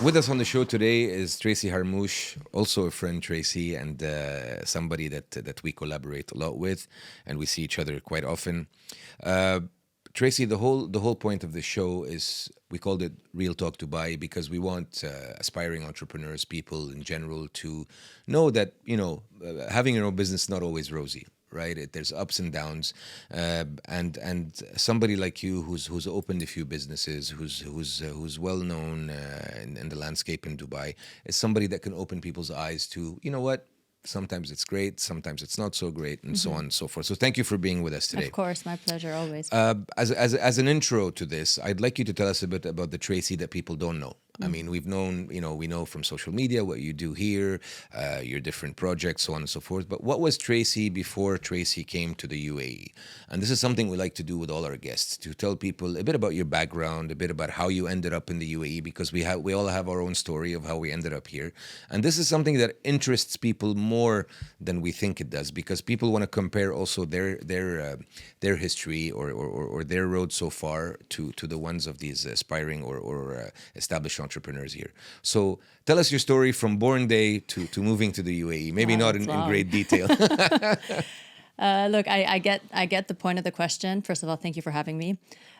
With us on the show today is Tracy Harmoush, also a friend, Tracy, and somebody that we collaborate a lot with, and we see each other quite often. Tracy, the whole point of the show is we called it Real Talk Dubai because we want aspiring entrepreneurs, people in general, to know that having your own business is not always rosy. Right, there's ups and downs, and somebody like you who's opened a few businesses, who's well known in the landscape in Dubai, is somebody that can open people's eyes to what. Sometimes it's great, sometimes it's not so great, and so on and so forth. So thank you for being with us today. Of course, my pleasure, always. As an intro to this, I'd like you to tell us a bit about the Tracy that people don't know. I mean, we know from social media what you do here, your different projects, so on and so forth. But what was Tracy before Tracy came to the UAE? And this is something we like to do with all our guests, to tell people a bit about your background, a bit about how you ended up in the UAE, because we all have our own story of how we ended up here. And this is something that interests people more than we think it does, because people want to compare also their history or their road so far to the ones of these aspiring or established entrepreneurs here. So tell us your story from born day to moving to the UAE. Maybe not in great detail. Look, I get the point of the question. First of all, thank you for having me.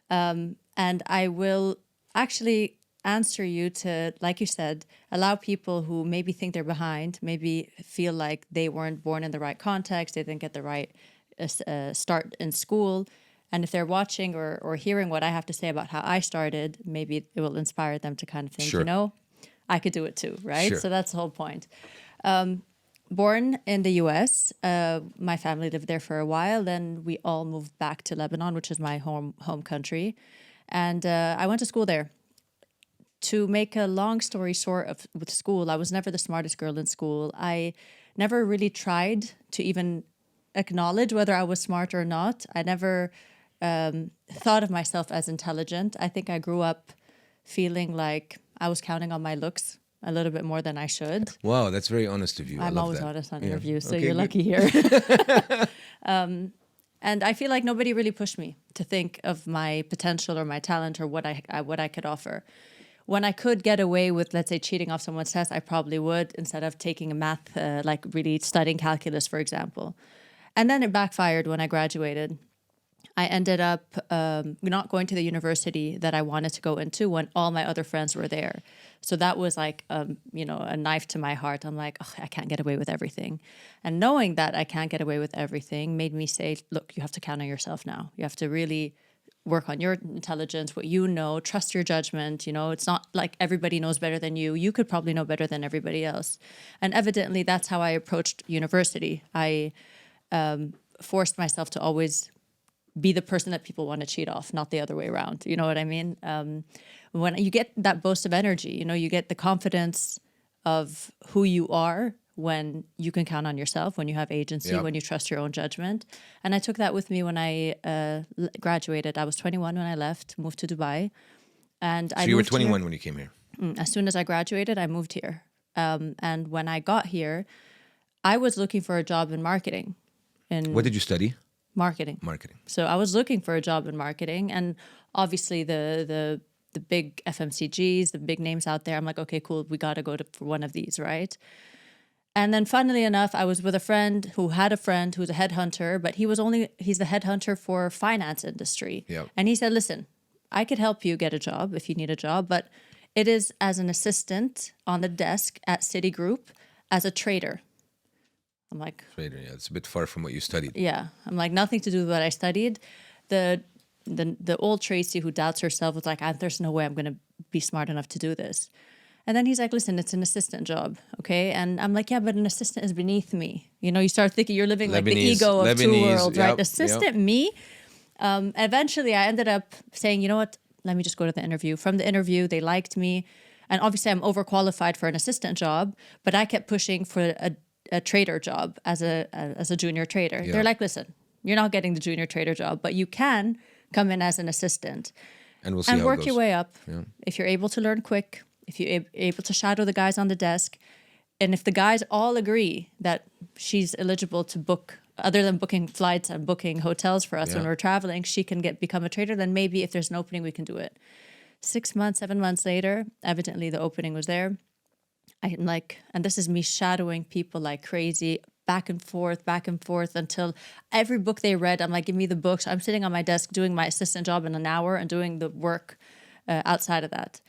And I will actually answer you to, like you said, allow people who maybe think they're behind, maybe feel like they weren't born in the right context, they didn't get the right start in school. And if they're watching or hearing what I have to say about how I started, maybe it will inspire them to kind of think, Sure. I could do it too, right? Sure. So that's the whole point. Born in the US, my family lived there for a while. Then we all moved back to Lebanon, which is my home country. And I went to school there. To make a long story short with school, I was never the smartest girl in school. I never really tried to even acknowledge whether I was smart or not. I never thought of myself as intelligent. I think I grew up feeling like I was counting on my looks a little bit more than I should. Wow, that's very honest of you. I'm love always that. honest on Yeah. interviews, so Okay, you're good. lucky here. And I feel like nobody really pushed me to think of my potential or my talent or what I could offer. When I could get away with, let's say, cheating off someone's test, I probably would, instead of taking a math, like really studying calculus, for example. And then it backfired when I graduated. I ended up not going to the university that I wanted to go into when all my other friends were there. So that was like, a knife to my heart. I'm like, I can't get away with everything. And knowing that I can't get away with everything made me say, look, you have to count on yourself now. You have to really work on your intelligence, what you know, trust your judgment. It's not like everybody knows better than you. You could probably know better than everybody else. And evidently, that's how I approached university. I forced myself to always be the person that people want to cheat off, not the other way around. You know what I mean? When you get that burst of energy, you get the confidence of who you are when you can count on yourself, when you have agency, Yeah. when you trust your own judgment. And I took that with me when I graduated. I was 21 when I left, moved to Dubai. And So I you were moved here. 21 when you came here. As soon as I graduated, I moved here. And when I got here, I was looking for a job in marketing. What did you study? Marketing. Marketing. So I was looking for a job in marketing, and obviously the big FMCGs, the big names out there. I'm like, okay, cool. We got to go for one of these, right? And then funnily enough, I was with a friend who had a friend who's a headhunter, but he's the headhunter for finance industry. Yeah. And he said, listen, I could help you get a job if you need a job, but it is as an assistant on the desk at Citigroup as a trader. I'm like, Trader, yeah, it's a bit far from what you studied. yeah. I'm like, nothing to do with what I studied. The old Tracy who doubts herself was like, there's no way I'm going to be smart enough to do this. And then he's like, listen, it's an assistant job, okay? And I'm like, yeah, but an assistant is beneath me. You start thinking you're living like the ego of two worlds, right? Yep, Assistant me. Eventually, I ended up saying, you know what? Let me just go to the interview. From the interview, they liked me. And obviously, I'm overqualified for an assistant job, but I kept pushing for a trader job as a junior trader. Yeah. They're like, listen, you're not getting the junior trader job, but you can come in as an assistant And we'll see and how it work goes. your way up. Yeah. If you're able to learn quick, if you're able to shadow the guys on the desk, and if the guys all agree that she's eligible to book, other than booking flights and booking hotels for us when Yeah. we're traveling, she can become a trader, then maybe if there's an opening, we can do it. 6 months, 7 months later, evidently the opening was there. I'm like, and this is me shadowing people like crazy, back and forth until every book they read, I'm like, give me the books. I'm sitting on my desk doing my assistant job in an hour and doing the work outside of that.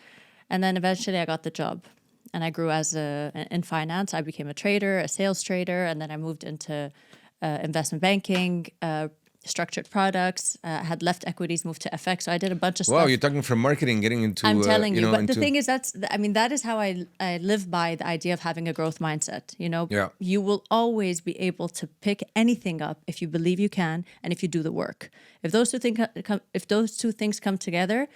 And then eventually I got the job and I grew in finance. I became a trader, a sales trader, and then I moved into investment banking, structured products. I had left equities, moved to FX. So I did a bunch of stuff. Wow, you're talking from marketing, getting into. I'm telling you, but the thing is, that is how I live by the idea of having a growth mindset. Yeah. You will always be able to pick anything up if you believe you can and if you do the work. If those two things come together,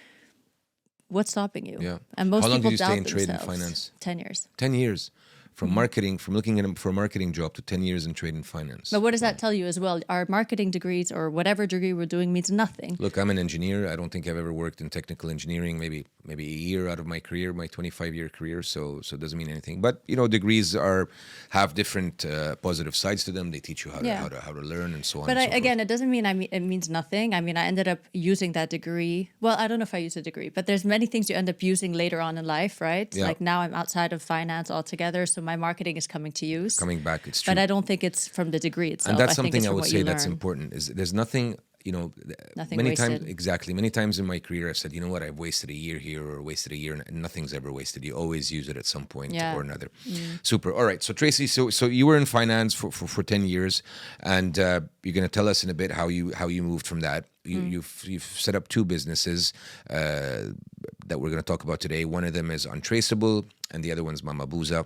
what's stopping you? Yeah. And most How long people did you stay doubt in trade and themselves. finance? 10 years. 10 years. From marketing, from looking at them for a marketing job to 10 years in trade and finance. But what does that tell you as well? Our marketing degrees or whatever degree we're doing means nothing. Look, I'm an engineer. I don't think I've ever worked in technical engineering, maybe a year out of my career, my 25-year career. So it doesn't mean anything. But, degrees have different positive sides to them. They teach you how to learn and so on. But and so again, forth. it doesn't mean it means nothing. I mean, I ended up using that degree. Well, I don't know if I used a degree, but there's many things you end up using later on in life, right? Yeah. Like now I'm outside of finance altogether. So my marketing is coming to use. Coming back, it's true. But I don't think it's from the degree itself. And that's I think something it's I from would what say you that's learn. important. Is there's nothing, Nothing many wasted. times, exactly. Many times in my career, I've said, you know what, I've wasted a year here or wasted a year, and nothing's ever wasted. You always use it at some point or another. Super. All right. So Tracy, so you were in finance for 10 years, and you're going to tell us in a bit how you moved from that. You've set up two businesses that we're going to talk about today. One of them is Untraceable, and the other one's Mama Booza.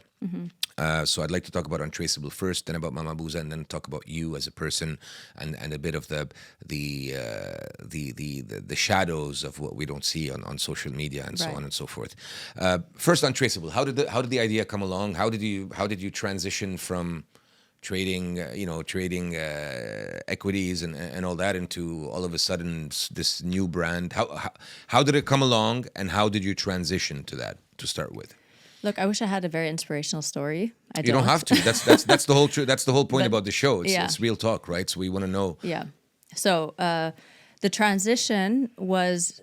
So I'd like to talk about Untraceable first, then about Mama Booza, and then talk about you as a person and a bit of the shadows of what we don't see on social media and so on and so forth. First, Untraceable. How did the idea come along? How did you transition from trading equities and all that into all of a sudden this new brand? How did it come along, and how did you transition to that to start with? Look, I wish I had a very inspirational story. You don't have to. That's the whole that's the whole point about the show. Yeah. It's real talk, right? So we want to know. Yeah. So the transition was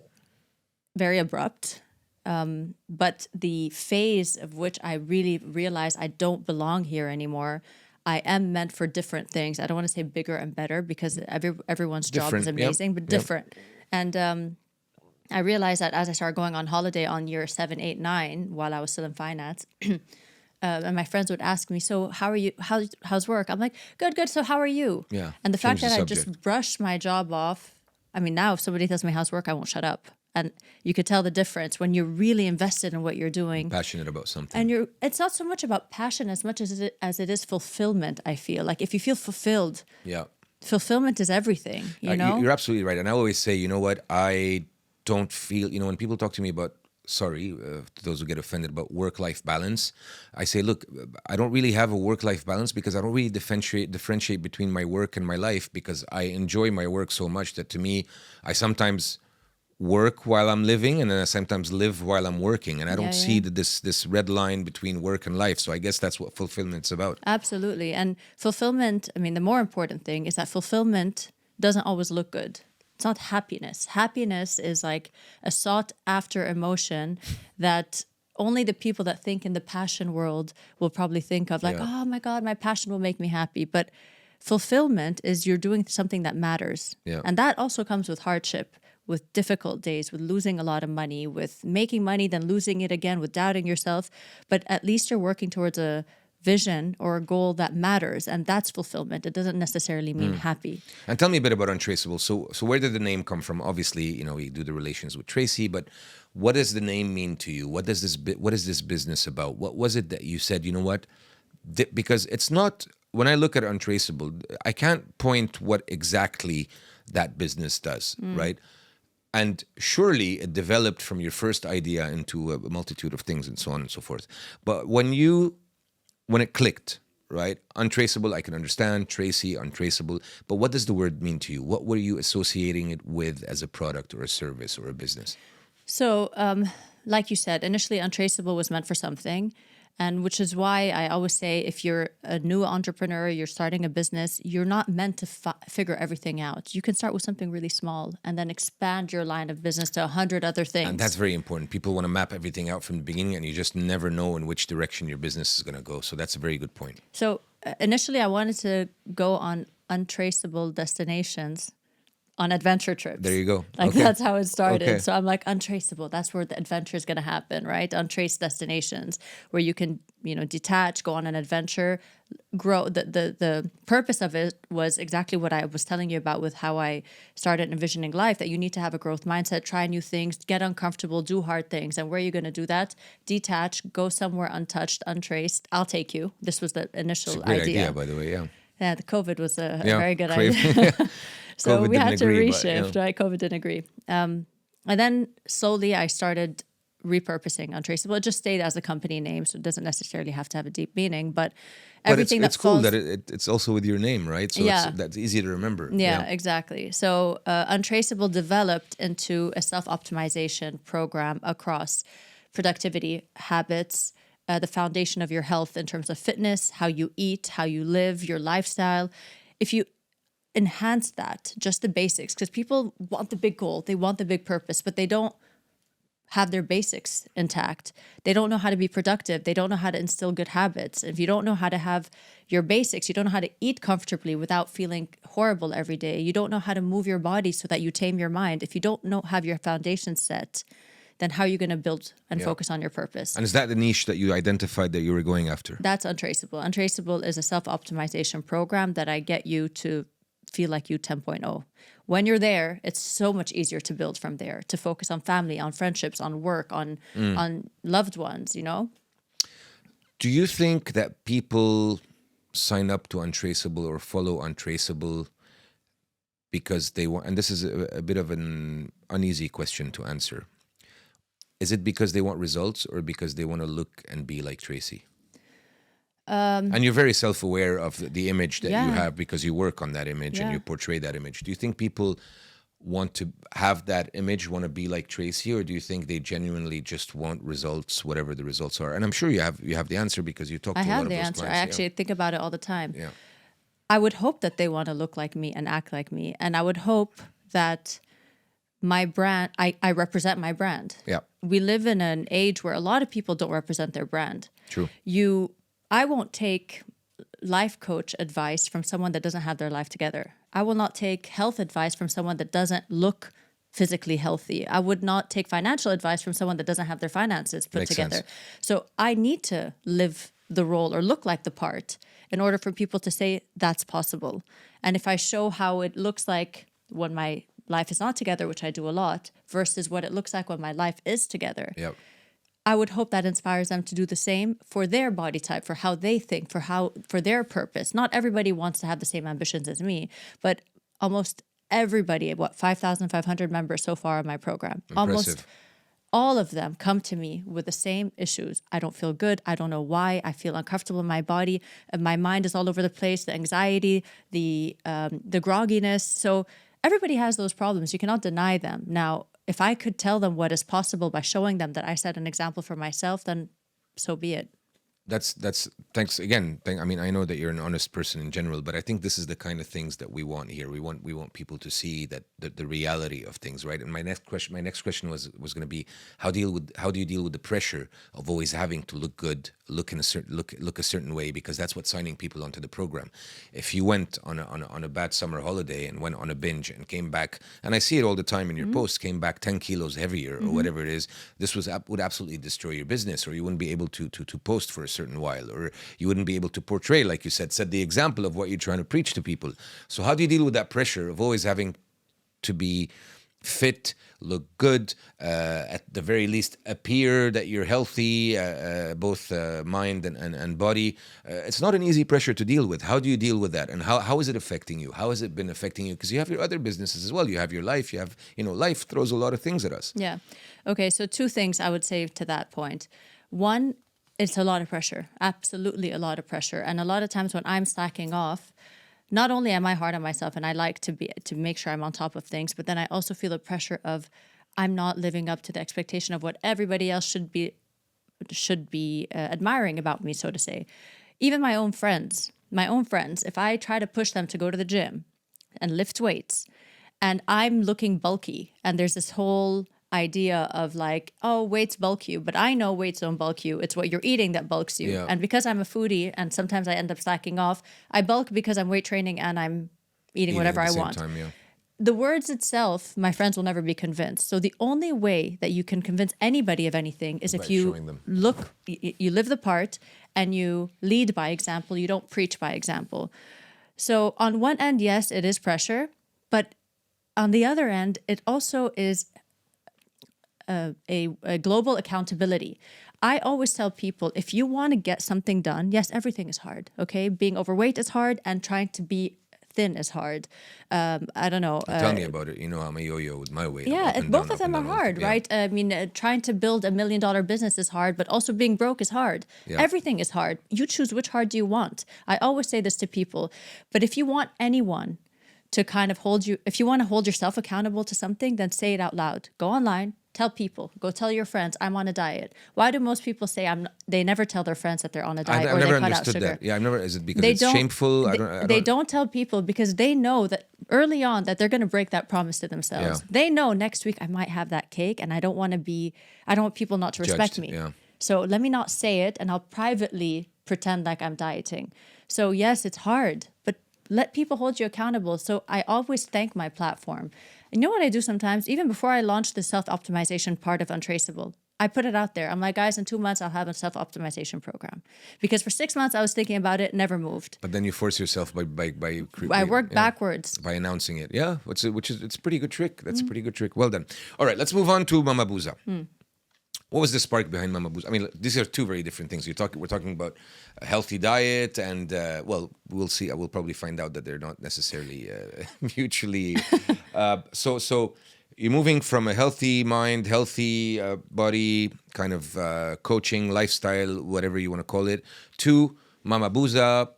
very abrupt. But the phase of which I really realized I don't belong here anymore. I am meant for different things. I don't want to say bigger and better because everyone's job is amazing, but different. And I realized that as I started going on holiday on year 7, 8, 9, while I was still in finance, and my friends would ask me, "So how are you? How's work?" I'm like, "Good. So how are you?" Yeah. And the fact that I subject. just brushed my job off. I mean, now if somebody tells me how's work, I won't shut up. And you could tell the difference when you're really invested in what you're doing. Passionate about something. And it's not so much about passion as much as it is fulfillment, I feel. Like if you feel fulfilled, fulfillment is everything, you know? You're absolutely right. And I always say, you know what, I don't feel, when people talk to me about, to those who get offended, about work-life balance, I say, look, I don't really have a work-life balance because I don't really differentiate between my work and my life, because I enjoy my work so much that to me, I sometimes work while I'm living, and then I sometimes live while I'm working, and I don't see this red line between work and life. So I guess that's what fulfillment's about. Absolutely. And fulfillment, I mean, the more important thing is that fulfillment doesn't always look good. It's not happiness. Happiness is like a sought after emotion that only the people that think in the passion world will probably think of, like, oh my God, my passion will make me happy. But fulfillment is you're doing something that matters. Yeah. And that also comes with hardship, with difficult days, with losing a lot of money, with making money, then losing it again, with doubting yourself. But at least you're working towards a vision or a goal that matters, and that's fulfillment. It doesn't necessarily mean happy. And tell me a bit about Untraceable. So where did the name come from? Obviously, we do the relations with Tracy, but what does the name mean to you? What is this business about? What was it that you said, you know what? Because it's not, when I look at Untraceable, I can't point what exactly that business does, right? And surely it developed from your first idea into a multitude of things and so on and so forth. But when it clicked, right? Untraceable, I can understand. Tracy, Untraceable. But what does the word mean to you? What were you associating it with as a product or a service or a business? So, like you said, initially Untraceable was meant for something. And which is why I always say, if you're a new entrepreneur, you're starting a business, you're not meant to figure everything out. You can start with something really small and then expand your line of business to 100 other things. And that's very important. People want to map everything out from the beginning, and you just never know in which direction your business is going to go. So that's a very good point. So initially, I wanted to go on untraceable destinations, on adventure trips. There you go. Like, okay. that's how it started. Okay. So I'm like, untraceable, that's where the adventure is going to happen, right? Untraced destinations where you can, detach, go on an adventure, grow. The purpose of it was exactly what I was telling you about with how I started envisioning life, that you need to have a growth mindset, try new things, get uncomfortable, do hard things. And where are you going to do that? Detach, go somewhere untouched, untraced. I'll take you. This was the initial It's a great idea, by the way, yeah. Yeah, the COVID was a very good idea. So COVID we had to didn't agree, reshift, right? COVID didn't agree. And then slowly I started repurposing Untraceable. It just stayed as a company name, so it doesn't necessarily have to have a deep meaning. But everything it's cool that it's also with your name, right? So that's easy to remember. Yeah, exactly. So Untraceable developed into a self-optimization program across productivity, habits, the foundation of your health in terms of fitness, how you eat, how you live, your lifestyle. If you enhance that, just the basics, because people want the big goal, they want the big purpose, but they don't have their basics intact. They don't know how to be productive. They don't know how to instill good habits. If you don't know how to have your basics, you don't know how to eat comfortably without feeling horrible every day. You don't know how to move your body so that you tame your mind. If you don't have your foundation set, then how are you going to build and focus on your purpose? And is that the niche that you identified that you were going after? That's Untraceable. Untraceable is a self-optimization program that I get you to feel like you 10.0. When you're there, it's so much easier to build from there, to focus on family, on friendships, on work, on loved ones, Do you think that people sign up to Untraceable or follow Untraceable because they want, and this is a bit of an uneasy question to answer, is it because they want results or because they want to look and be like Tracy? And you're very self-aware of the image that you have because you work on that image and you portray that image. Do you think people want to have that image, want to be like Tracy, or do you think they genuinely just want results, whatever the results are? And I'm sure you have the answer because you talk to a lot of those clients. I have the answer. I actually think about it all the time. Yeah. I would hope that they want to look like me and act like me. And I would hope that my brand, I represent my brand. Yeah. We live in an age where a lot of people don't represent their brand. True. I won't take life coach advice from someone that doesn't have their life together. I will not take health advice from someone that doesn't look physically healthy. I would not take financial advice from someone that doesn't have their finances put together. Sense. So I need to live the role or look like the part in order for people to say that's possible. And if I show how it looks like when my life is not together, which I do a lot, versus what it looks like when my life is together. Yep. I would hope that inspires them to do the same for their body type, for how they think, for their purpose. Not everybody wants to have the same ambitions as me, but almost everybody, 5,500 members so far in my program. Impressive. Almost all of them come to me with the same issues. I don't feel good. I don't know why. I feel uncomfortable in my body. My mind is all over the place, the anxiety, the grogginess. So everybody has those problems. You cannot deny them. Now, if I could tell them what is possible by showing them that I set an example for myself, then so be it. That's thanks again. I mean, I know that you're an honest person in general, but I think this is the kind of things that we want here. We want people to see that the reality of things, right? And my next question was going to be how do you deal with the pressure of always having to look good, look a certain way, because that's what's signing people onto the program. If you went on a bad summer holiday and went on a binge and came back, and I see it all the time in your posts, came back 10 kilos heavier or whatever it is, this would absolutely destroy your business, or you wouldn't be able to post for a certain while, or you wouldn't be able to portray, like you said, set the example of what you're trying to preach to people. So how do you deal with that pressure of always having to be fit, look good, at the very least appear that you're healthy, both mind and body? It's not an easy pressure to deal with. How do you deal with that, and how is it affecting you? How has it been affecting you? Because you have your other businesses as well. You have your life. You have, life throws a lot of things at us. Yeah. Okay. So 2 things I would say to that point. One, it's a lot of pressure, absolutely a lot of pressure. And a lot of times when I'm slacking off, not only am I hard on myself and I like to make sure I'm on top of things, but then I also feel the pressure of I'm not living up to the expectation of what everybody else should be should be admiring about me, so to say. Even my own friends, if I try to push them to go to the gym and lift weights, and I'm looking bulky, and there's this whole idea of like, oh, weights bulk you, but I know weights don't bulk you. It's what you're eating that bulks you. Yeah. And because I'm a foodie and sometimes I end up slacking off, I bulk because I'm weight training and I'm eating whatever at the I same want. time, yeah. The words itself, my friends will never be convinced. So the only way that you can convince anybody of anything is if By you showing them. you live the part and you lead by example. You don't preach by example. So on one end, yes, it is pressure, but on the other end, it also is a global accountability. I always tell people, if you want to get something done, yes, everything is hard, okay? Being overweight is hard and trying to be thin is hard. I don't know. Tell me about it. You know, I'm a yo-yo with my weight. Yeah, Up and both down, of them up are and down, hard, yeah. right? I mean, trying to build $1 million business is hard, but also being broke is hard. Yeah. Everything is hard. You choose which hard do you want. I always say this to people. But if you want anyone to kind of hold you, if you want to hold yourself accountable to something, then say it out loud. Go online. Tell people. Go tell your friends, I'm on a diet. Why do most people say they never tell their friends that they're on a diet I've or never they cut out understood sugar? that. Yeah, I've never. Is it because They it's don't- shameful? They don't tell people because they know that early on that they're going to break that promise to themselves. Yeah. They know next week I might have that cake and I don't want people not to respect Judged, me. yeah. So let me not say it and I'll privately pretend like I'm dieting. So yes, it's hard, but let people hold you accountable. So I always thank my platform. And you know what I do sometimes? Even before I launch the self-optimization part of Untraceable, I put it out there. I'm like, guys, in 2 months, I'll have a self-optimization program. Because for 6 months, I was thinking about it, never moved. But then you force yourself I worked backwards. by announcing it. Yeah, it's a pretty good trick. Mm. That's a pretty good trick. Well done. All right, let's move on to Mama Booza. What was the spark behind Mama Booza? I mean, these are two very different things. We're talking about a healthy diet, and well, we'll see. I will probably find out that they're not necessarily mutually. So you're moving from a healthy mind, healthy body, kind of coaching, lifestyle, whatever you want to call it, to Mama Booza.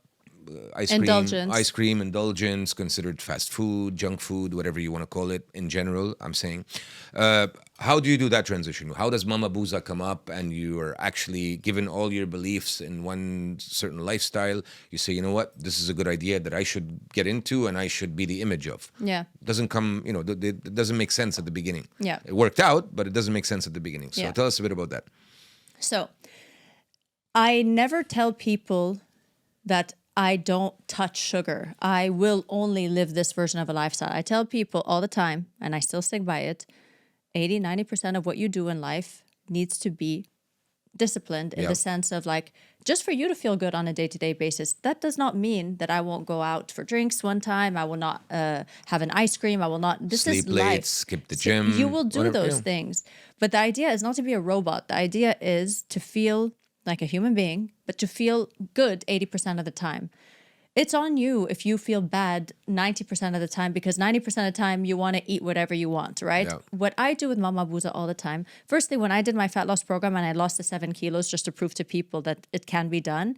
Ice cream, indulgence, considered fast food, junk food, whatever you want to call it in general, I'm saying. How do you do that transition? How does Mama Booza come up and you are actually given all your beliefs in one certain lifestyle? You say, you know what, this is a good idea that I should get into and I should be the image of. Yeah. Doesn't come, it doesn't make sense at the beginning. Yeah. It worked out, but it doesn't make sense at the beginning. So Yeah. tell us a bit about that. So I never tell people that I don't touch sugar. I will only live this version of a lifestyle. I tell people all the time, and I still stick by it, 80-90% of what you do in life needs to be disciplined in Yep. the sense of like, just for you to feel good on a day-to-day basis. That does not mean that I won't go out for drinks one time. I will not have an ice cream. I will not. This Sleep is late, life. skip the So gym. you will do whatever, those yeah. things. But the idea is not to be a robot. The idea is to feel like a human being, but to feel good 80% of the time. It's on you if you feel bad 90% of the time, because 90% of the time you want to eat whatever you want, right? Yeah. What I do with Mama Booza all the time, firstly, when I did my fat loss program and I lost the 7 kilos just to prove to people that it can be done,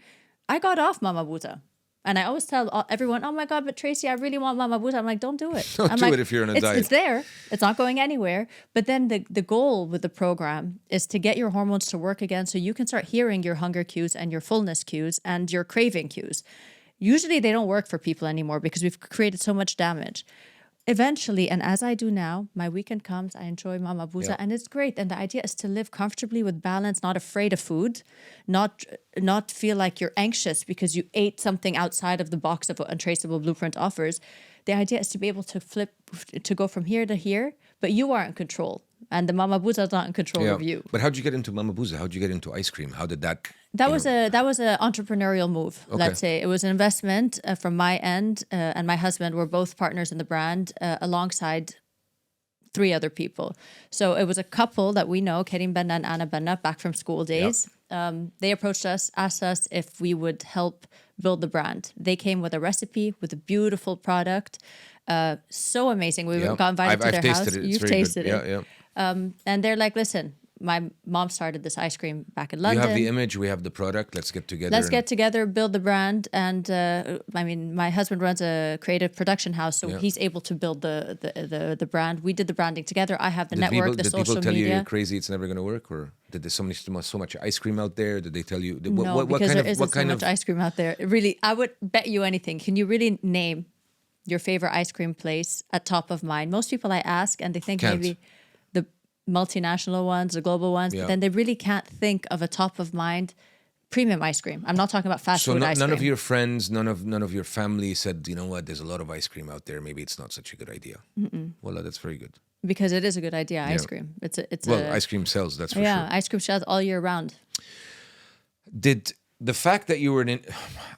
I got off Mama Booza. And I always tell everyone, oh my God, but Tracy, I really want Mama Booza. I'm like, don't do it. Don't I'm do like, it if you're on a it's, diet. It's there. It's not going anywhere. But then the goal with the program is to get your hormones to work again so you can start hearing your hunger cues and your fullness cues and your craving cues. Usually they don't work for people anymore because we've created so much damage. Eventually, and as I do now, my weekend comes, I enjoy Mama Booza, Yeah. and it's great. And the idea is to live comfortably with balance, not afraid of food, not feel like you're anxious because you ate something outside of the box of what Untraceable Blueprint offers. The idea is to be able to flip, to go from here to here, but you are in control. And the Mama Booza is not in control of you. But how'd you get into Mama Booza? How'd you get into ice cream? How did that? That was a entrepreneurial move. Okay. Let's say it was an investment from my end, and my husband were both partners in the brand alongside 3 other people. So it was a couple that we know, Kerim Benna and Anna Benna, back from school days. They approached us, asked us if we would help build the brand. They came with a recipe, with a beautiful product, so amazing. We Yeah. got invited to I've their tasted house. it. It's You've very tasted good. it. Yeah. And they're like, listen, my mom started this ice cream back in You London. have the image, we have the product. Let's get together. Let's get together, build the brand, and my husband runs a creative production house, so he's able to build the brand. We did the branding together. I have the network, the social media. Did people tell you you're crazy? It's never going to work, or did there so much ice cream out there? Did they tell you? No, because there isn't so much ice cream out there. Really, I would bet you anything. Can you really name your favorite ice cream place at top of mind? Most people I ask, and they think maybe the multinational ones, the global ones, but then they really can't think of a top of mind premium ice cream. I'm not talking about fast food ice cream. So none of your friends, none of your family said, you know what, there's a lot of ice cream out there. Maybe it's not such a good idea. Well, that's very good. Because it is a good idea, ice cream. Ice cream sells, that's for sure. Yeah, ice cream sells all year round. Did the fact that you were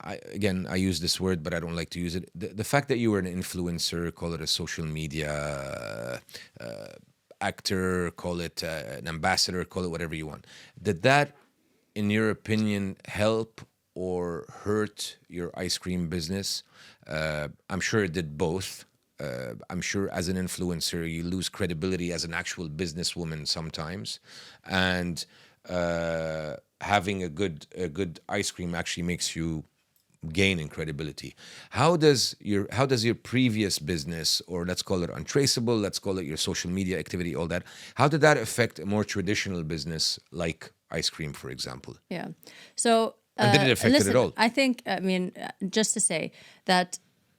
I use this word, but I don't like to use it. The fact that you were an influencer, call it a social media actor, call it an ambassador, call it whatever you want. Did that, in your opinion, help or hurt your ice cream business? I'm sure it did both. I'm sure as an influencer, you lose credibility as an actual businesswoman sometimes. And having a good ice cream actually makes you gain in credibility. How does your previous business, or let's call it Untraceable, let's call it your social media activity, all that, how did that affect a more traditional business like ice cream, for example? Yeah. So and did it affect it at all? I think, just to say that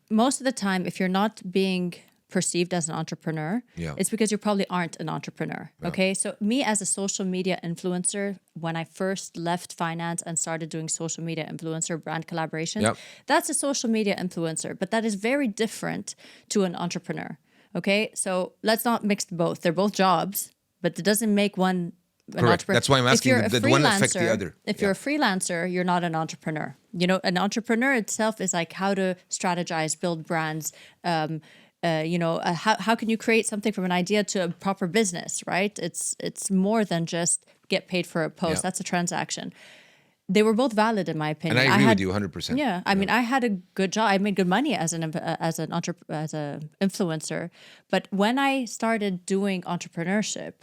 most of the time, if you're not being perceived as an entrepreneur, it's because you probably aren't an entrepreneur. Okay. So me as a social media influencer, when I first left finance and started doing social media influencer brand collaborations, that's a social media influencer, but that is very different to an entrepreneur. Okay. So let's not mix both. They're both jobs, but it doesn't make one an entrepreneur. That's why I'm asking, did one affect the other? If you're a freelancer, you're not an entrepreneur. You know, an entrepreneur itself is like how to strategize, build brands, how can you create something from an idea to a proper business, right? It's more than just get paid for a post. That's a transaction. They were both valid in my opinion. And I agree with you 100%. Yeah, I mean, I had a good job. I made good money as an influencer. But when I started doing entrepreneurship,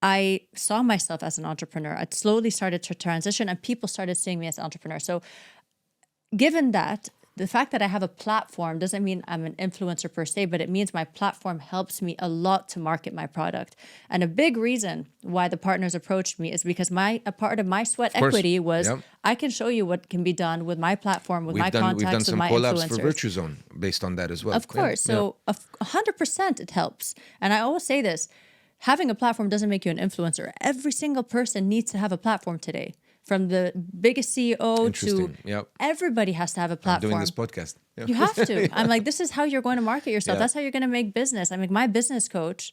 I saw myself as an entrepreneur. I slowly started to transition, and people started seeing me as an entrepreneur. So, given that, the fact that I have a platform doesn't mean I'm an influencer per se, but it means my platform helps me a lot to market my product. And a big reason why the partners approached me is because a part of my sweat equity was I can show you what can be done with my platform, with my contacts, with my influencers. We've done some collabs for Virtuzone based on that as well. Of course. So 100% it helps. And I always say this, having a platform doesn't make you an influencer. Every single person needs to have a platform today. From the biggest CEO to everybody has to have a platform. I'm doing this podcast. You have to. I'm like, this is how you're going to market yourself. That's how you're going to make business. I mean, my business coach,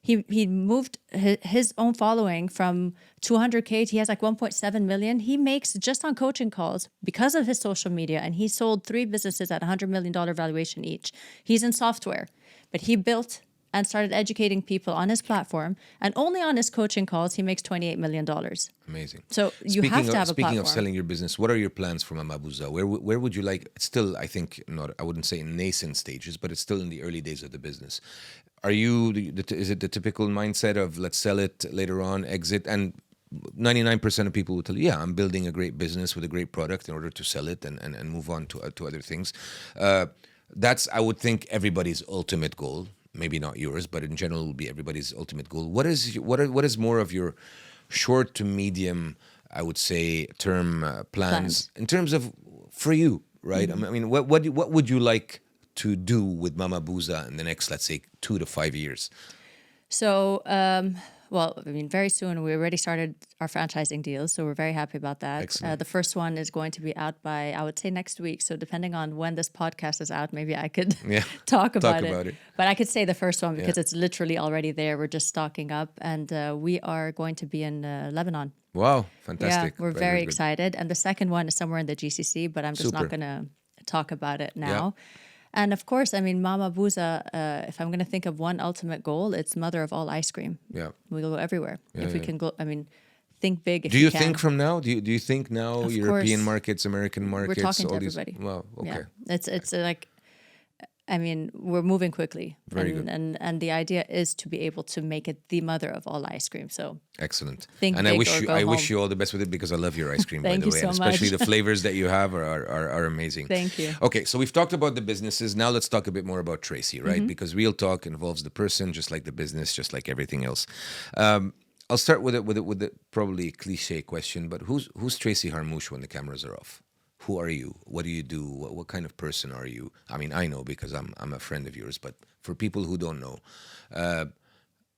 he moved his own following from 200K to he has like 1.7 million. He makes just on coaching calls because of his social media, and he sold 3 businesses at $100 million valuation each. He's in software, but he built and started educating people on his platform, and only on his coaching calls, he makes $28 million. Amazing. So you have to have a platform. Speaking of selling your business, what are your plans for Mama Booza? Where would you like, it's still, I think, I wouldn't say in nascent stages, but it's still in the early days of the business. Is it the typical mindset of let's sell it later on, exit? And 99% of people will tell you, I'm building a great business with a great product in order to sell it and move on to other things. That's, I would think, everybody's ultimate goal. Maybe not yours, but in general will be everybody's ultimate goal. What is more of your short to medium, I would say, term plans in terms of for you, right? Mm-hmm. I mean, what would you like to do with Mama Booza in the next, let's say, 2 to 5 years? So, very soon we already started our franchising deals, so we're very happy about that. The first one is going to be out by, I would say, next week. So depending on when this podcast is out, maybe I could talk about it. But I could say the first one because it's literally already there. We're just stocking up, and we are going to be in Lebanon. Wow, fantastic. Yeah, we're very excited. And the second one is somewhere in the GCC, but I'm just not going to talk about it now. Yeah. And of course, I mean, Mama Booza, if I'm going to think of one ultimate goal, it's mother of all ice cream. Yeah. We'll go everywhere. If we can go, I mean, think big if you can. Do you think from now? Do you think now of European course. Markets, American markets? We're talking to everybody. Well, okay. Yeah. It's like, I mean, we're moving quickly. Very good. And the idea is to be able to make it the mother of all ice cream. So Excellent. think And big I wish or you go I wish home. you all the best with it, because I love your ice cream, by Thank the you way. so And especially much. the flavors that you have are amazing. Thank you. Okay, so we've talked about the businesses. Now let's talk a bit more about Tracy, right? Because real talk involves the person, just like the business, just like everything else. I'll start with a probably cliche question, but who's Tracy Harmoush when the cameras are off? Who are you? What do you do? What kind of person are you? I mean, I know because I'm a friend of yours, but for people who don't know,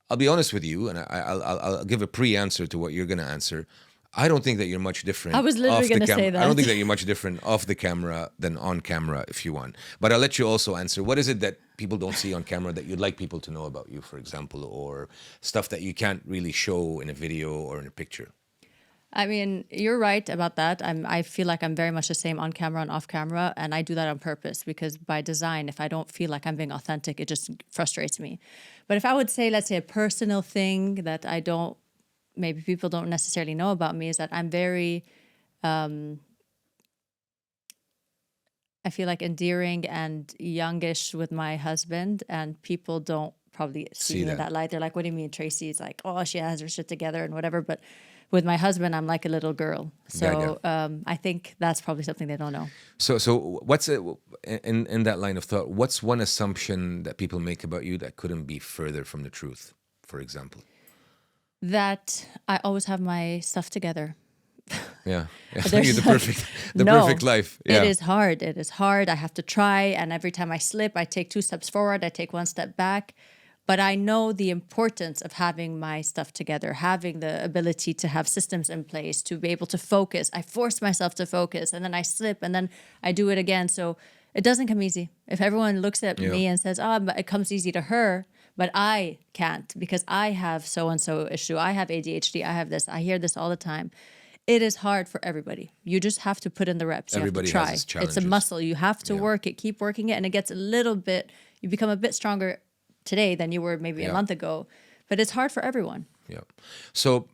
I'll be honest with you, and I'll give a pre-answer to what you're going to answer. I don't think that you're much different. I was literally off the gonna say I don't that. think that you're much different off the camera than on camera, if you want. But I'll let you also answer. What is it that people don't see on camera that you'd like people to know about you, for example, or stuff that you can't really show in a video or in a picture? I mean, you're right about that. I feel like I'm very much the same on camera and off camera, and I do that on purpose because by design, if I don't feel like I'm being authentic, it just frustrates me. But if I would say, let's say, a personal thing that maybe people don't necessarily know about me is that I'm very, I feel like endearing and youngish with my husband, and people don't probably see me in that light. They're like, "What do you mean, Tracy's like, oh, she has her shit together and whatever," but with my husband, I'm like a little girl. So I think that's probably something they don't know. So what's in that line of thought? What's one assumption that people make about you that couldn't be further from the truth? For example, that I always have my stuff together. Yeah, There's the perfect No, perfect life. Yeah. It is hard. It is hard. I have to try, and every time I slip, I take 2 steps forward. I take 1 step back. But I know the importance of having my stuff together, having the ability to have systems in place, to be able to focus. I force myself to focus, and then I slip, and then I do it again. So it doesn't come easy. If everyone looks at me and says, "Oh, but it comes easy to her," but I can't because I have so-and-so issue. I have ADHD. I have this. I hear this all the time. It is hard for everybody. You just have to put in the reps. Everybody you have has to try. its It's a challenges. muscle. You have to work it, keep working it, and it gets a little bit, you become a bit stronger today than you were maybe a month ago. But it's hard for everyone. Yeah. So,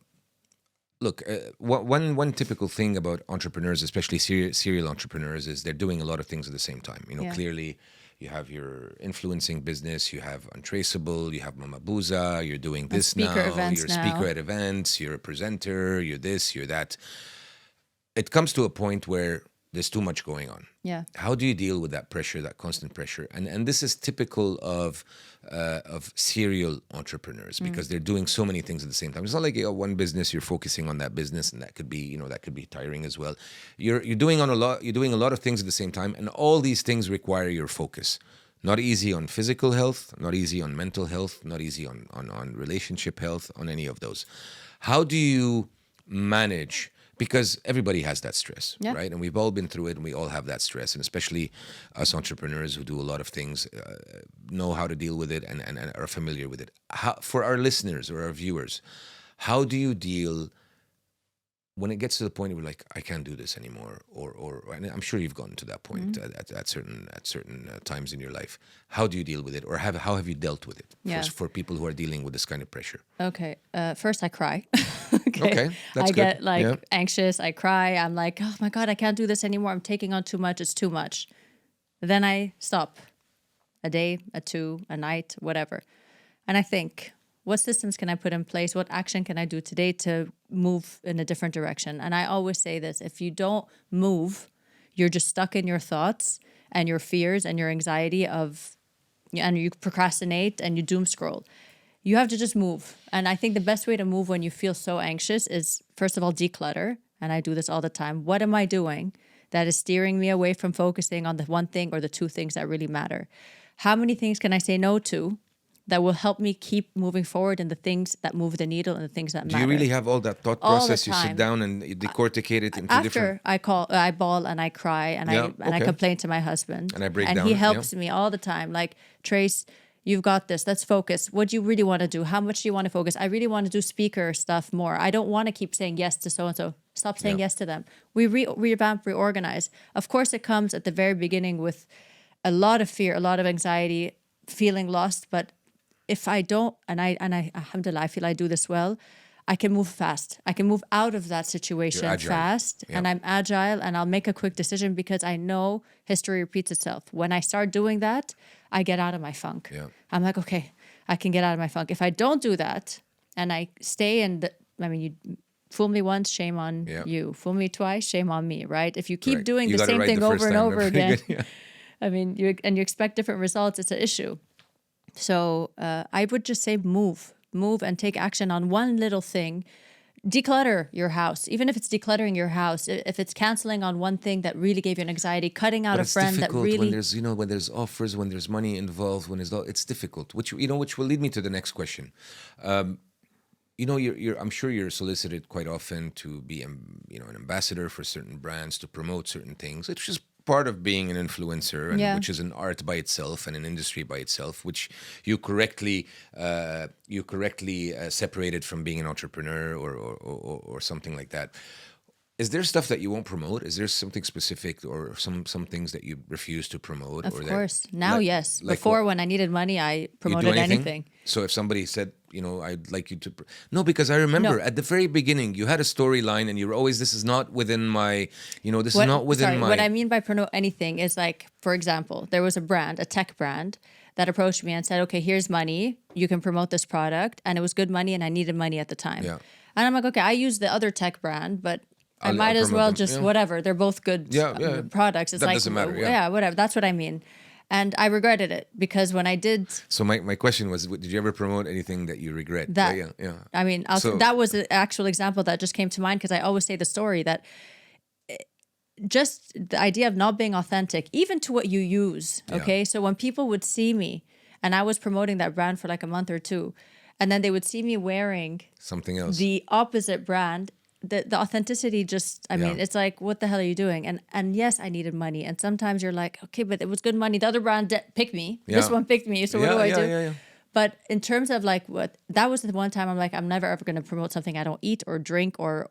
look, one typical thing about entrepreneurs, especially serial entrepreneurs, is they're doing a lot of things at the same time. You know, clearly, you have your influencing business, you have Untraceable, you have Mama Booza, you're doing this now, you're a speaker at events, you're a presenter, you're this, you're that. It comes to a point where there's too much going on. Yeah. How do you deal with that pressure, that constant pressure? And this is typical of serial entrepreneurs because they're doing so many things at the same time. It's not like you got one business, you're focusing on that business, and that could be, that could be tiring as well. You're doing a lot of things at the same time, and all these things require your focus. Not easy on physical health, not easy on mental health, not easy on relationship health, on any of those. How do you manage? Because everybody has that stress, right? And we've all been through it, and we all have that stress. And especially us entrepreneurs who do a lot of things know how to deal with it and are familiar with it. For our listeners or our viewers, how do you deal when it gets to the point where like, I can't do this anymore? Or and I'm sure you've gotten to that point at certain times in your life. How do you deal with it? Or how have you dealt with it for people who are dealing with this kind of pressure? Okay. First, I cry. Okay, that's I good. get anxious. I cry. I'm like, oh my God, I can't do this anymore. I'm taking on too much. It's too much. Then I stop a day, a 2, a night, whatever. And I think, what systems can I put in place? What action can I do today to move in a different direction? And I always say this, if you don't move, you're just stuck in your thoughts and your fears and your anxiety and you procrastinate and you doom scroll. You have to just move. And I think the best way to move when you feel so anxious is, first of all, declutter. And I do this all the time. What am I doing that is steering me away from focusing on the one thing or the 2 things that really matter? How many things can I say no to that will help me keep moving forward in the things that move the needle and the things that matter? Do you really have all that thought process? You sit down and you decorticate it into different... After I bawl and I cry and I complain to my husband. And I break down. And he helps me all the time. Like, Trace, you've got this. Let's focus. What do you really want to do? How much do you want to focus? I really want to do speaker stuff more. I don't want to keep saying yes to so-and-so. Stop saying yes to them. We revamp, reorganize. Of course, it comes at the very beginning with a lot of fear, a lot of anxiety, feeling lost. But if I don't, and I alhamdulillah, I feel I do this well, I can move fast. I can move out of that situation fast, and I'm agile, and I'll make a quick decision because I know history repeats itself. When I start doing that, I get out of my funk. Yeah. I'm like, okay, I can get out of my funk. If I don't do that and I stay you fool me once, shame on you. Fool me twice, shame on me, right? If you keep doing the same thing over and over again, you expect different results, it's an issue. So I would just say move and take action on one little thing. Declutter your house, even if it's decluttering your house, if it's canceling on one thing that really gave you an anxiety, cutting out a friend that really. When there's when there's offers, when there's money involved, it's difficult. Which will lead me to the next question. I'm sure you're solicited quite often to be an ambassador for certain brands, to promote certain things. It's just part of being an influencer, and which is an art by itself and an industry by itself, which you correctly separated from being an entrepreneur or something like that. Is there stuff that you won't promote? Is there something specific or some things that you refuse to promote? Of course. Now, yes. Before, when I needed money, I promoted anything. So if somebody said, I'd like you to... No, because I remember at the very beginning, you had a storyline and you were always, this is not within my... What I mean by promote anything is like, for example, there was a tech brand, that approached me and said, okay, here's money. You can promote this product. And it was good money and I needed money at the time. Yeah. And I'm like, okay, I use the other tech brand, but... I might as well whatever. They're both good products. It's that doesn't matter. Yeah, whatever. That's what I mean. And I regretted it because when I did... So my question was, did you ever promote anything that you regret? Yeah. I mean, that was an actual example that just came to mind because I always say the story that just the idea of not being authentic, even to what you use, okay? So when people would see me and I was promoting that brand for like a month or two, and then they would see me wearing... something else. The opposite brand... The authenticity just, mean, it's like, what the hell are you doing? And yes, I needed money. And sometimes you're like, okay, but it was good money. The other brand picked me. Yeah. This one picked me. So what do I do? Yeah. But in terms of like that was the one time I'm like, I'm never ever going to promote something I don't eat or drink or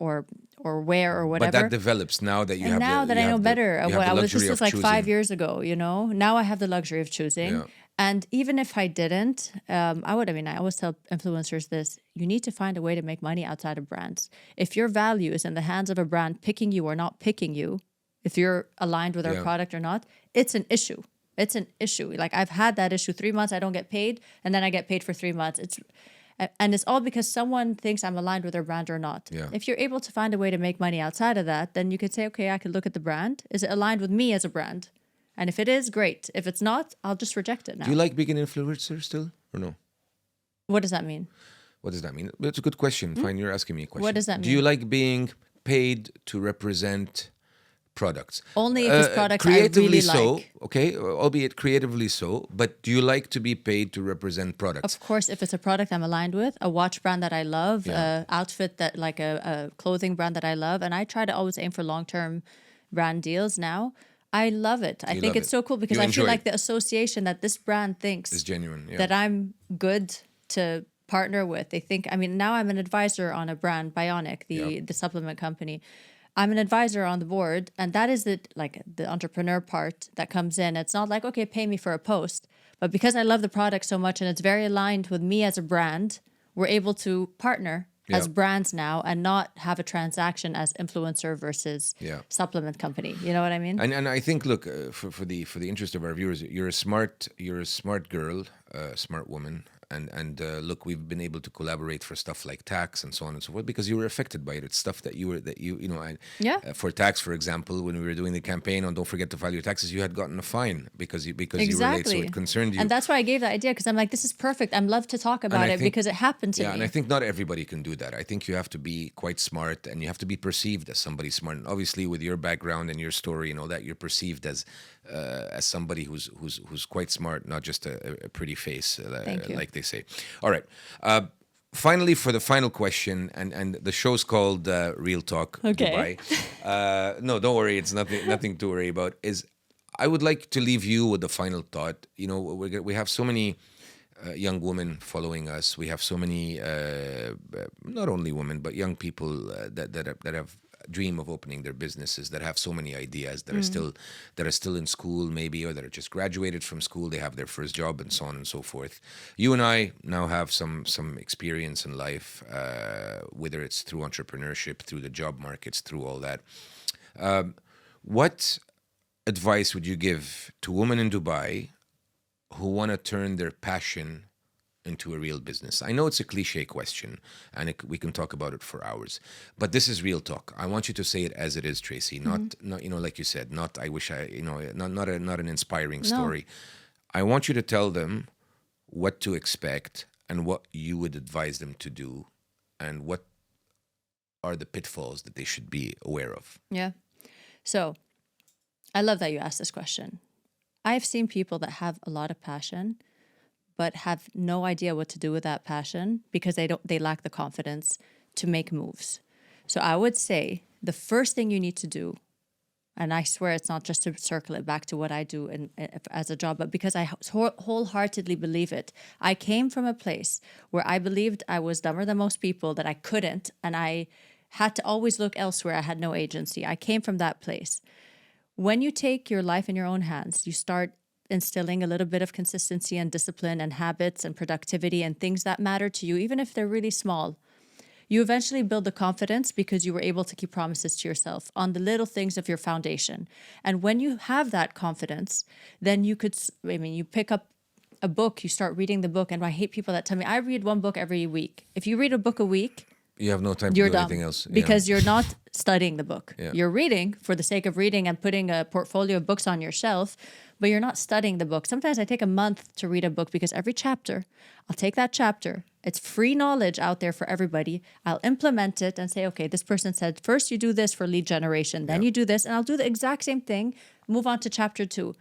wear or whatever. But that develops now that you have. Now that I know better, this was like 5 years ago. Now I have the luxury of choosing. Yeah. And even if I didn't, I always tell influencers this, you need to find a way to make money outside of brands. If your value is in the hands of a brand picking you or not picking you, if you're aligned with our product or not, it's an issue. It's an issue. Like I've had that issue 3 months, I don't get paid, and then I get paid for 3 months. It's all because someone thinks I'm aligned with their brand or not. Yeah. If you're able to find a way to make money outside of that, then you could say, okay, I could look at the brand. Is it aligned with me as a brand? And if it is, great. If it's not, I'll just reject it now. Do you like being an influencer still or no? What does that mean? What does that mean? It's a good question. Fine, you're asking me a question. What does that mean? Do you like being paid to represent products? Only if it's products creatively I really like. Okay, albeit creatively so. But do you like to be paid to represent products? Of course, if it's a product I'm aligned with, a watch brand that I love, a outfit that like a clothing brand that I love, and I try to always aim for long-term brand deals now. I love it. I think it's so cool because I feel like the association that this brand thinks is genuine. Yeah. That I'm good to partner with. They think, now I'm an advisor on a brand, Bionic, the supplement company. I'm an advisor on the board, and that is the entrepreneur part that comes in. It's not like, okay, pay me for a post, but because I love the product so much and it's very aligned with me as a brand, we're able to partner as brands now and not have a transaction as influencer versus supplement company. You know what I mean? And I think, look, for the interest of our viewers, you're a smart girl, smart woman. And look, we've been able to collaborate for stuff like tax and so on and so forth because you were affected by it. It's stuff that for tax, for example, when we were doing the campaign on don't forget to file your taxes, you had gotten a fine because you were late, so it concerned you. And that's why I gave that idea because I'm like, this is perfect. I'm love to talk about it because it happened to me. Yeah, and I think not everybody can do that. I think you have to be quite smart and you have to be perceived as somebody smart. And obviously, with your background and your story and all that, you're perceived as somebody who's quite smart, not just a pretty face, like they say. All right. Finally, for the final question, and the show's called Real Talk Dubai. No, don't worry. It's nothing to worry about. I would like to leave you with the final thought. We have so many young women following us. We have so many, not only women, but young people that have dream of opening their businesses, that have so many ideas, that are still in school maybe, or that are just graduated from school, they have their first job and so on and so forth. You and I now have some experience in life, whether it's through entrepreneurship, through the job markets, through all that. What advice would you give to women in Dubai who want to turn their passion into a real business? I know it's a cliche question, and we can talk about it for hours, but this is real talk. I want you to say it as it is, Tracy. Not like you said. Not I wish I not an inspiring story. I want you to tell them what to expect and what you would advise them to do, and what are the pitfalls that they should be aware of. Yeah. So I love that you asked this question. I've seen people that have a lot of passion, but have no idea what to do with that passion because they lack the confidence to make moves. So I would say the first thing you need to do, and I swear it's not just to circle it back to what I do as a job, but because I wholeheartedly believe it. I came from a place where I believed I was dumber than most people, that I couldn't, and I had to always look elsewhere. I had no agency. I came from that place. When you take your life in your own hands, you start instilling a little bit of consistency and discipline and habits and productivity and things that matter to you, even if they're really small. You eventually build the confidence because you were able to keep promises to yourself on the little things of your foundation. And when you have that confidence, then you pick up a book, you start reading the book. And I hate people that tell me, I read one book every week. If you read a book a week, you have no time to do anything else. Because you're not studying the book. Yeah. You're reading for the sake of reading and putting a portfolio of books on your shelf, but you're not studying the book. Sometimes I take a month to read a book because every chapter, I'll take that chapter. It's free knowledge out there for everybody. I'll implement it and say, okay, this person said, first you do this for lead generation, then you do this, and I'll do the exact same thing, move on to chapter 2.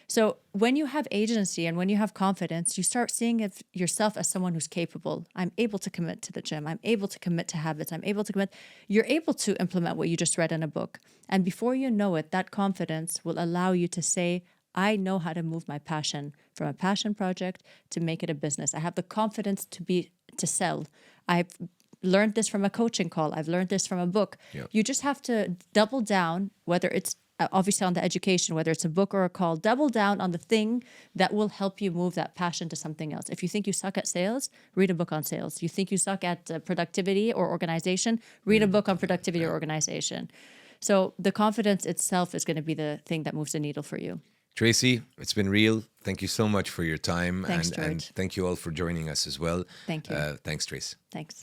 So when you have agency and when you have confidence, you start seeing yourself as someone who's capable. I'm able to commit to the gym. I'm able to commit to habits. I'm able to commit. You're able to implement what you just read in a book. And before you know it, that confidence will allow you to say, I know how to move my passion from a passion project to make it a business. I have the confidence to sell. I've learned this from a coaching call. I've learned this from a book. Yeah. You just have to double down, whether it's obviously on the education, whether it's a book or a call, double down on the thing that will help you move that passion to something else. If you think you suck at sales, read a book on sales. You think you suck at productivity or organization, read a book on productivity or organization. So the confidence itself is going to be the thing that moves the needle for you. Tracy, it's been real. Thank you so much for your time. Thanks, and George. thank you all for joining us as well. Thank you. Thanks, Trace. Thanks.